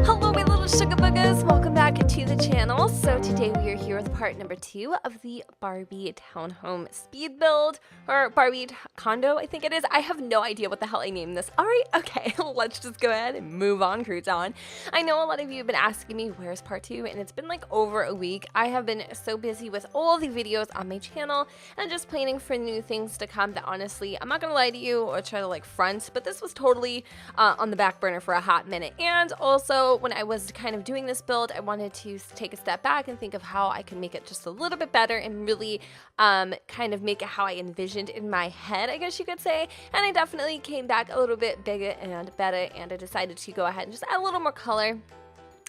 Hello my little sugar buggers, welcome back to the channel. So today we are here with part number 2 of the Barbie Townhome speed build, or Barbie Condo I think it is. I have no idea what the hell I named this. Alright, okay, let's just go ahead and move on, cruise on. I know a lot of you have been asking me where's part 2, and it's been like over a week. I have been so busy with all the videos on my channel and just planning for new things to come that honestly, I'm not gonna lie to you or try to like front, but this was totally on the back burner for a hot minute. And also when I was kind of doing this build, I wanted to take a step back and think of how I can make it just a little bit better and really kind of make it how I envisioned in my head, I guess you could say. And I definitely came back a little bit bigger and better, and I decided to go ahead and just add a little more color.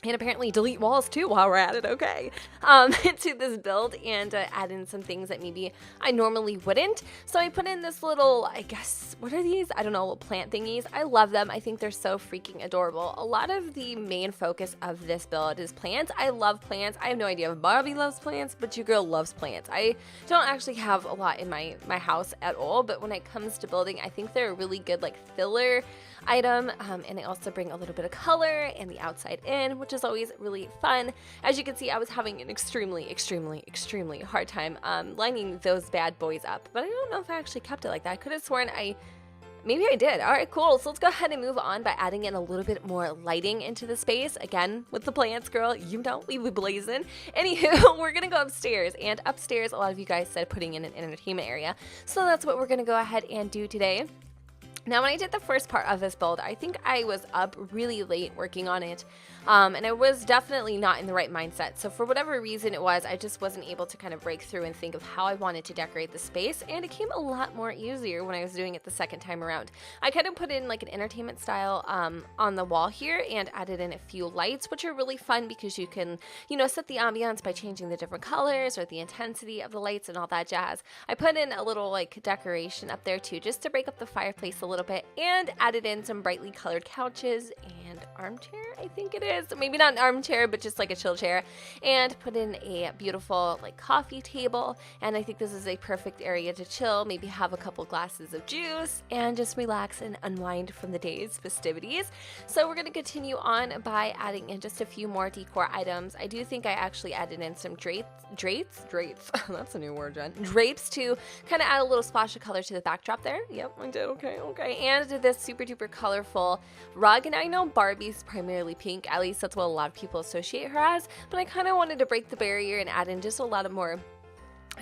And apparently delete walls too while we're at it, okay, to this build, and add in some things that maybe I normally wouldn't. So I put in this little, I guess, what are these? I don't know, little plant thingies. I love them. I think they're so freaking adorable. A lot of the main focus of this build is plants. I love plants. I have no idea if Barbie loves plants, but your girl loves plants. I don't actually have a lot in my house at all, but when it comes to building, I think they're a really good like filler item, and they also bring a little bit of color and the outside in, which is always really fun. As you can see, I was having an extremely hard time lining those bad boys up, but I don't know if I actually kept it like that. I could have sworn maybe I did. All right, cool. So let's go ahead and move on by adding in a little bit more lighting into the space. Again, with the plants, girl, you know we be blazing. Anywho, we're gonna go upstairs, and upstairs, a lot of you guys said putting in an entertainment area, so that's what we're gonna go ahead and do today. Now, when I did the first part of this build, I think I was up really late working on it, and I was definitely not in the right mindset. So for whatever reason it was, I just wasn't able to kind of break through and think of how I wanted to decorate the space, and it came a lot more easier when I was doing it the second time around. I kind of put in like an entertainment style on the wall here and added in a few lights, which are really fun because you can, you know, set the ambiance by changing the different colors or the intensity of the lights and all that jazz. I put in a little like decoration up there too, just to break up the fireplace a little bit, and added in some brightly colored couches and armchair, I think it is. Maybe not an armchair, but just like a chill chair, and put in a beautiful like coffee table. And I think this is a perfect area to chill, maybe have a couple glasses of juice and just relax and unwind from the day's festivities. So we're going to continue on by adding in just a few more decor items. I do think I actually added in some drapes, that's a new word, Jen. Drapes to kind of add a little splash of color to the backdrop there. Yep, I did. Okay. And this super duper colorful rug, and I know Barbie's primarily pink, at least that's what a lot of people associate her as, but I kind of wanted to break the barrier and add in just a lot of more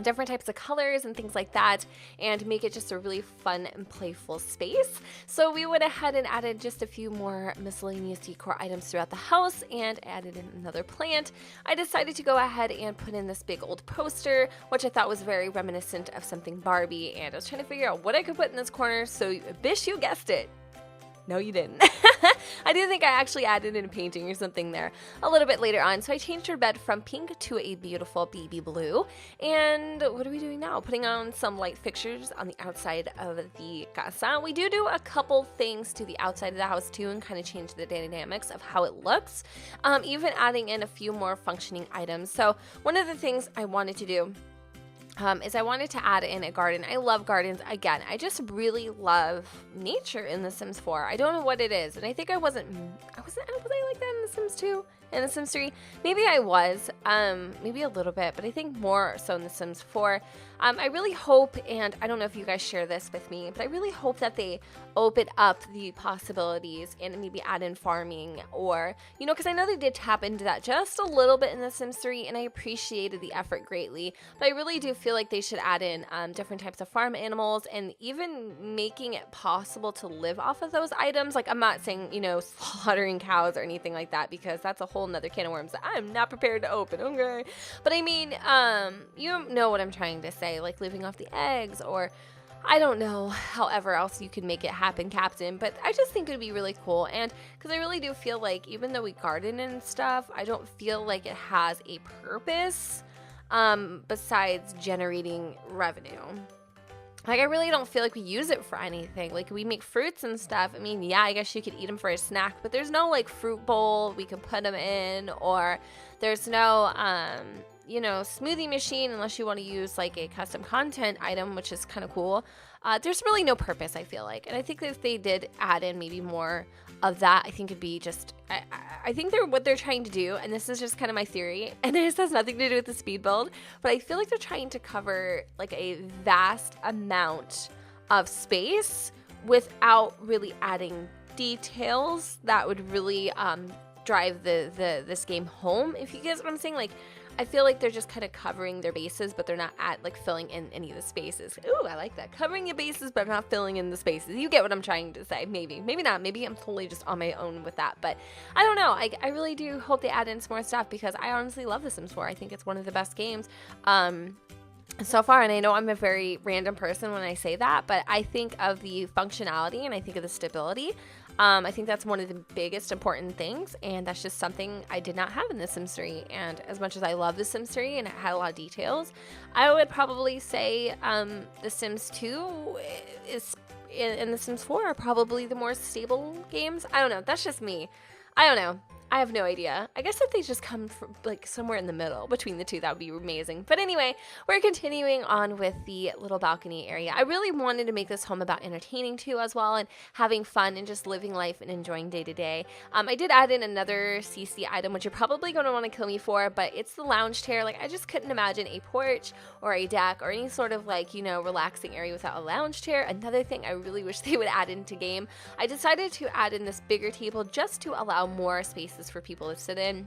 different types of colors and things like that, and make it just a really fun and playful space. So we went ahead and added just a few more miscellaneous decor items throughout the house and added in another plant. I decided to go ahead and put in this big old poster, which I thought was very reminiscent of something Barbie, and I was trying to figure out what I could put in this corner. So bish, you guessed it. No, you didn't. I do think I actually added in a painting or something there a little bit later on. So I changed her bed from pink to a beautiful baby blue. And what are we doing now? Putting on some light fixtures on the outside of the casa. We do a couple things to the outside of the house too, and kind of change the dynamics of how it looks. Even adding in a few more functioning items. So one of the things I wanted to do is I wanted to add in a garden. I love gardens. Again, I just really love nature in The Sims 4. I don't know what it is, and I think was I like that in The Sims 2? In The Sims 3? Maybe I was, maybe a little bit, but I think more so in The Sims 4. I really hope, and I don't know if you guys share this with me, but I really hope that they open up the possibilities and maybe add in farming, or, you know, because I know they did tap into that just a little bit in The Sims 3, and I appreciated the effort greatly, but I really do feel like they should add in different types of farm animals, and even making it possible to live off of those items. Like, I'm not saying, you know, slaughtering cows or anything like that, because that's a whole nother can of worms that I'm not prepared to open, okay? But I mean, you know what I'm trying to say, like living off the eggs, or I don't know however else you can make it happen, Captain, but I just think it'd be really cool. And because I really do feel like even though we garden and stuff, I don't feel like it has a purpose besides generating revenue. Like, I really don't feel like we use it for anything. Like, we make fruits and stuff. I mean, yeah, I guess you could eat them for a snack, but there's no like fruit bowl we could put them in, or there's no you know, smoothie machine, unless you want to use like a custom content item, which is kind of cool. There's really no purpose, I feel like. And I think that if they did add in maybe more of that, I think it'd be just, I think what they're trying to do, and this is just kind of my theory, and this has nothing to do with the speed build, but I feel like they're trying to cover like a vast amount of space without really adding details that would really drive this game home, if you guys what I'm saying. Like, I feel like they're just kind of covering their bases, but they're not filling in any of the spaces. Ooh, I like that. Covering your bases, but not filling in the spaces. You get what I'm trying to say. Maybe not. Maybe I'm totally just on my own with that. But I don't know. I really do hope they add in some more stuff, because I honestly love The Sims 4. I think it's one of the best games so far, and I know I'm a very random person when I say that, but I think of the functionality and I think of the stability. I think that's one of the biggest important things, and that's just something I did not have in The Sims 3. And as much as I love The Sims 3 and it had a lot of details, I would probably say The Sims 2 and The Sims 4 are probably the more stable games. I don't know. That's just me. I don't know. I have no idea. I guess if they just come from like somewhere in the middle between the two, that would be amazing. But anyway, we're continuing on with the little balcony area. I really wanted to make this home about entertaining too as well, and having fun and just living life and enjoying day to day. I did add in another CC item, which you're probably going to want to kill me for, but it's the lounge chair. Like, I just couldn't imagine a porch or a deck or any sort of like, you know, relaxing area without a lounge chair. Another thing I really wish they would add into game. I decided to add in this bigger table just to allow more space for people to sit in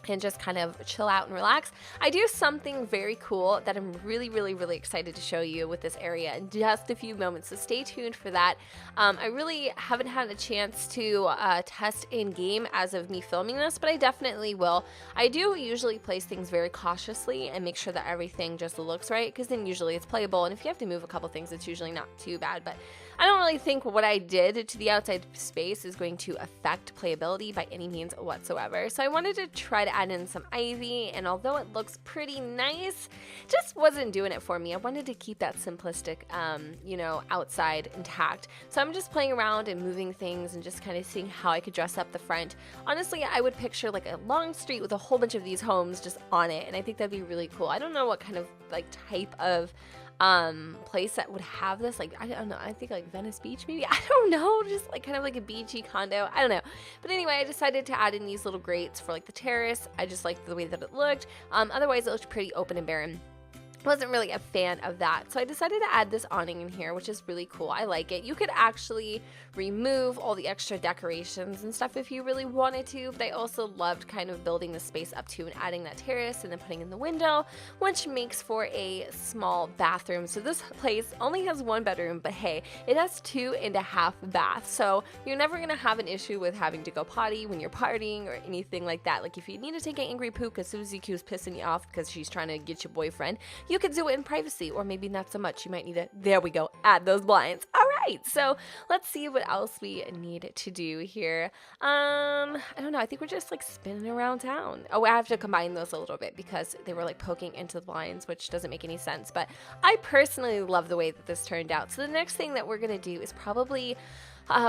and just kind of chill out and relax. I do something very cool that I'm really excited to show you with this area in just a few moments, so stay tuned for that. I really haven't had a chance to test in game as of me filming this, but I definitely will. I do usually place things very cautiously and make sure that everything just looks right, because then usually it's playable, and if you have to move a couple things, it's usually not too bad. But I don't really think what I did to the outside space is going to affect playability by any means whatsoever. So I wanted to try to add in some ivy, and although it looks pretty nice, it just wasn't doing it for me. I wanted to keep that simplistic, you know, outside intact. So I'm just playing around and moving things and just kind of seeing how I could dress up the front. Honestly, I would picture like a long street with a whole bunch of these homes just on it, and I think that'd be really cool. I don't know what kind of like type of place that would have this, like, I don't know, I think like Venice Beach maybe, I don't know, just like kind of like a beachy condo, I don't know. But anyway, I decided to add in these little grates for like the terrace. I just liked the way that it looked. Otherwise it looked pretty open and barren. Wasn't really a fan of that, so I decided to add this awning in here, which is really cool. I like it. You could actually remove all the extra decorations and stuff if you really wanted to, but I also loved kind of building the space up to and adding that terrace and then putting in the window, which makes for a small bathroom. So this place only has one bedroom, but hey, it has 2.5 baths, so you're never gonna have an issue with having to go potty when you're partying or anything like that. Like, if you need to take an angry poop because Susie Q's pissing you off because she's trying to get your boyfriend, you could do it in privacy, or maybe not so much. You might need to, there we go, add those blinds. All right, so let's see what else we need to do here. I don't know, I think we're just like spinning around town. Oh, I have to combine those a little bit because they were like poking into the blinds, which doesn't make any sense, but I personally love the way that this turned out. So the next thing that we're gonna do is probably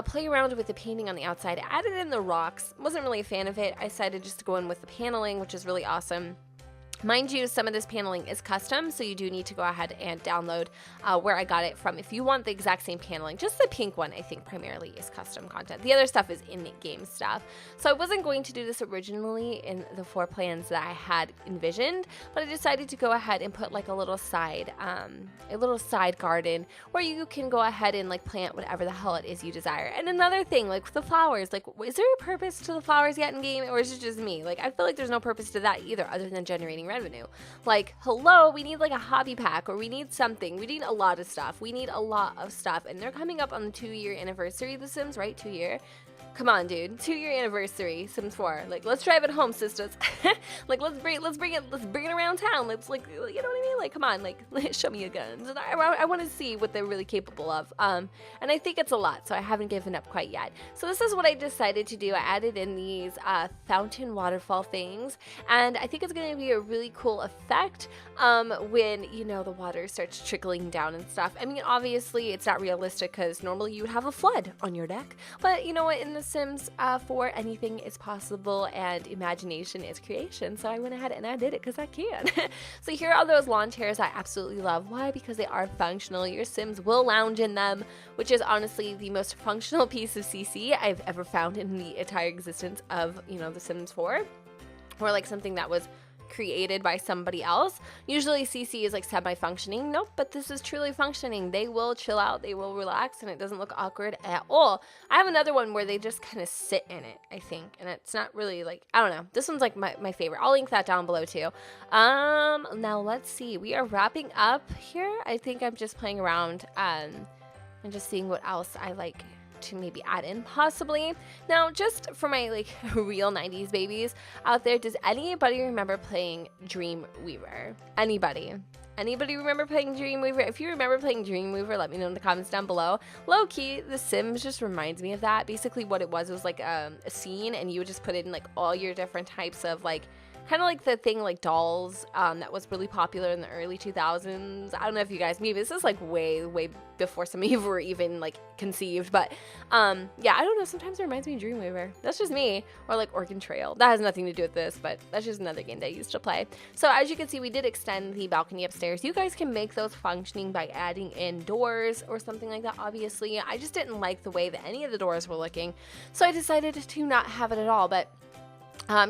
play around with the painting on the outside. I added in the rocks, wasn't really a fan of it. I decided just to go in with the paneling, which is really awesome. Mind you, some of this paneling is custom, so you do need to go ahead and download where I got it from if you want the exact same paneling. Just the pink one, I think, primarily is custom content. The other stuff is in-game stuff. So I wasn't going to do this originally in the 4 plans that I had envisioned, but I decided to go ahead and put like a little side garden where you can go ahead and like plant whatever the hell it is you desire. And another thing, like the flowers, like, is there a purpose to the flowers yet in game, or is it just me? Like, I feel like there's no purpose to that either, other than generating revenue. Like, hello, we need like a hobby pack, or we need something. We need a lot of stuff. We need a lot of stuff, and they're coming up on the 2-year anniversary of The Sims, right? 2-year. Come on, dude. 2-year anniversary, Sims 4. Like, let's drive it home, sisters. Like, let's bring it around town. Let's, like, you know what I mean? Like, come on, like, show me your guns. And I want to see what they're really capable of. And I think it's a lot, so I haven't given up quite yet. So this is what I decided to do. I added in these fountain waterfall things, and I think it's going to be a really cool effect when, you know, the water starts trickling down and stuff. I mean, obviously it's not realistic because normally you would have a flood on your deck, but you know what, in The Sims 4, anything is possible and imagination is creation. So I went ahead and I did it because I can. So here are those lawn chairs I absolutely love. Why? Because they are functional. Your Sims will lounge in them, which is honestly the most functional piece of CC I've ever found in the entire existence of, you know, The Sims 4, or like something that was created by somebody else. Usually CC is like semi-functioning. Nope, but this is truly functioning. They will chill out, they will relax, and it doesn't look awkward at all. I have another one where they just kind of sit in it, I think, and it's not really like, I don't know. This one's like my favorite. I'll link that down below too. Now let's see. We are wrapping up here. I think I'm just playing around and just seeing what else I like to maybe add in possibly. Now, just for my like real 90s babies out there, does anybody remember playing Dreamweaver? Anybody remember playing Dreamweaver? If you remember playing Dreamweaver, let me know in the comments down below. Low-key, The Sims just reminds me of that. Basically what it was like a scene, and you would just put in like all your different types of like, kind of like the thing like dolls that was really popular in the early 2000s. I don't know if you guys, maybe this is like way before some of you were even like conceived, but yeah, I don't know, sometimes it reminds me of Dreamweaver. That's just me. Or like Oregon Trail. That has nothing to do with this, but that's just another game that I used to play. So as you can see, we did extend the balcony upstairs. You guys can make those functioning by adding in doors or something like that, obviously. I just didn't like the way that any of the doors were looking, so I decided to not have it at all. But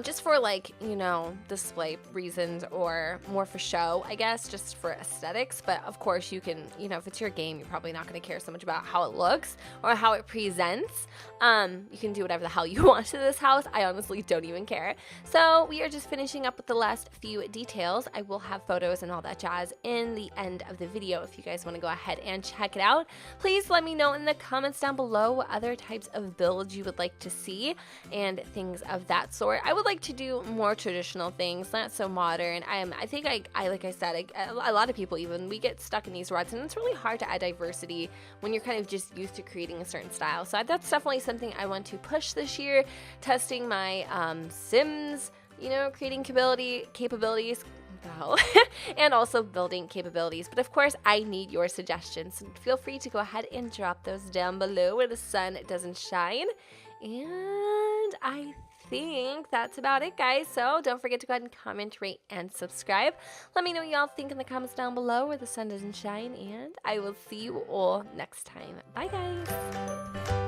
just for like, you know, display reasons or more for show, I guess, just for aesthetics. But of course you can, you know, if it's your game, you're probably not going to care so much about how it looks or how it presents. You can do whatever the hell you want to this house. I honestly don't even care. So we are just finishing up with the last few details. I will have photos and all that jazz in the end of the video if you guys want to go ahead and check it out. Please let me know in the comments down below what other types of builds you would like to see and things of that sort. I would like to do more traditional things, not so modern. I think I like I said, a lot of people even, we get stuck in these ruts, and it's really hard to add diversity when you're kind of just used to creating a certain style. So that's definitely something I want to push this year, testing my Sims, you know, creating capabilities, and also building capabilities. But of course, I need your suggestions. So feel free to go ahead and drop those down below where the sun doesn't shine. And I think that's about it, guys. So don't forget to go ahead and comment, rate, and subscribe. Let me know what y'all think in the comments down below where the sun doesn't shine, and I will see you all next time. Bye, guys.